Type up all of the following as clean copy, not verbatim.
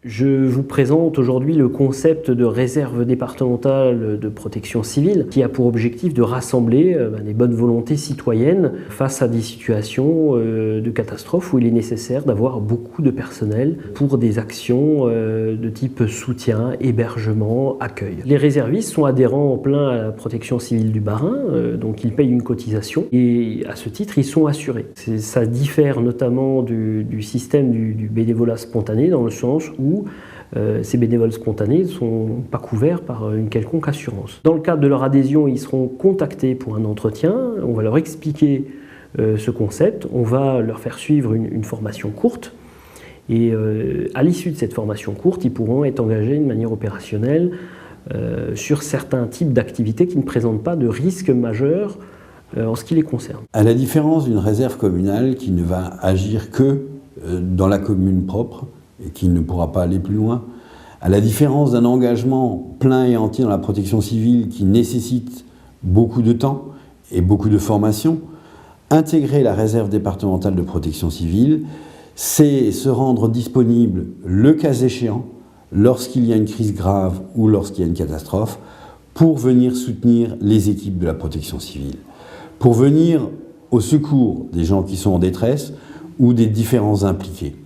Je vous présente aujourd'hui le concept de réserve départementale de protection civile qui a pour objectif de rassembler les bonnes volontés citoyennes face à des situations de catastrophe où il est nécessaire d'avoir beaucoup de personnel pour des actions de type soutien, hébergement, accueil. Les réservistes sont adhérents en plein à la protection civile du Bas-Rhin, donc ils payent une cotisation et à ce titre ils sont assurés. Ça diffère notamment du système du bénévolat spontané dans le sens où ces bénévoles spontanés ne sont pas couverts par une quelconque assurance. Dans le cadre de leur adhésion, ils seront contactés pour un entretien, on va leur expliquer ce concept, on va leur faire suivre une formation courte et à l'issue de cette formation courte, ils pourront être engagés de manière opérationnelle sur certains types d'activités qui ne présentent pas de risque majeur en ce qui les concerne. À la différence d'une réserve communale qui ne va agir que dans la commune propre, et qui ne pourra pas aller plus loin, à la différence d'un engagement plein et entier dans la protection civile qui nécessite beaucoup de temps et beaucoup de formation, intégrer la réserve départementale de protection civile, c'est se rendre disponible le cas échéant, lorsqu'il y a une crise grave ou lorsqu'il y a une catastrophe, pour venir soutenir les équipes de la protection civile, pour venir au secours des gens qui sont en détresse ou des différents impliqués.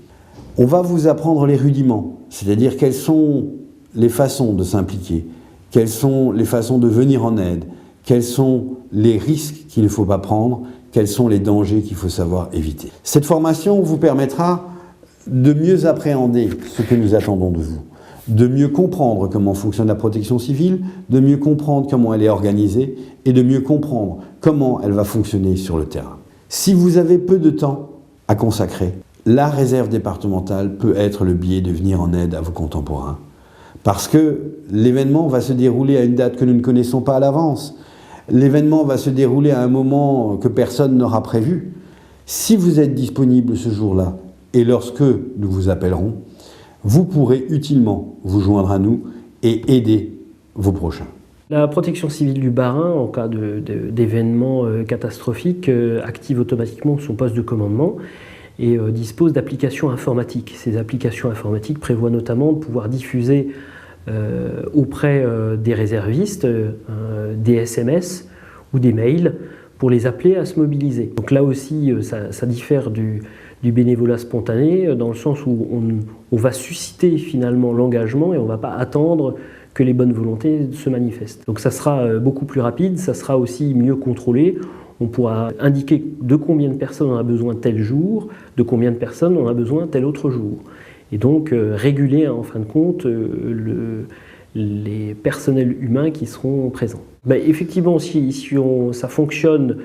On va vous apprendre les rudiments, c'est-à-dire quelles sont les façons de s'impliquer, quelles sont les façons de venir en aide, quels sont les risques qu'il ne faut pas prendre, quels sont les dangers qu'il faut savoir éviter. Cette formation vous permettra de mieux appréhender ce que nous attendons de vous, de mieux comprendre comment fonctionne la protection civile, de mieux comprendre comment elle est organisée et de mieux comprendre comment elle va fonctionner sur le terrain. Si vous avez peu de temps à consacrer, la réserve départementale peut être le biais de venir en aide à vos contemporains. Parce que l'événement va se dérouler à une date que nous ne connaissons pas à l'avance. L'événement va se dérouler à un moment que personne n'aura prévu. Si vous êtes disponible ce jour-là, et lorsque nous vous appellerons, vous pourrez utilement vous joindre à nous et aider vos prochains. La protection civile du Bas-Rhin, en cas d'événement catastrophique, active automatiquement son poste de commandement et dispose d'applications informatiques. Ces applications informatiques prévoient notamment de pouvoir diffuser auprès des réservistes des SMS ou des mails pour les appeler à se mobiliser. Donc là aussi, ça diffère du bénévolat spontané dans le sens où on va susciter finalement l'engagement et on ne va pas attendre que les bonnes volontés se manifestent. Donc ça sera beaucoup plus rapide, ça sera aussi mieux contrôlé. On pourra indiquer de combien de personnes on a besoin tel jour, de combien de personnes on a besoin tel autre jour. Et donc réguler en fin de compte les personnels humains qui seront présents. Effectivement, si ça fonctionne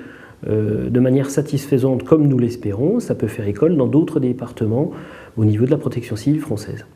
de manière satisfaisante comme nous l'espérons, ça peut faire école dans d'autres départements au niveau de la protection civile française.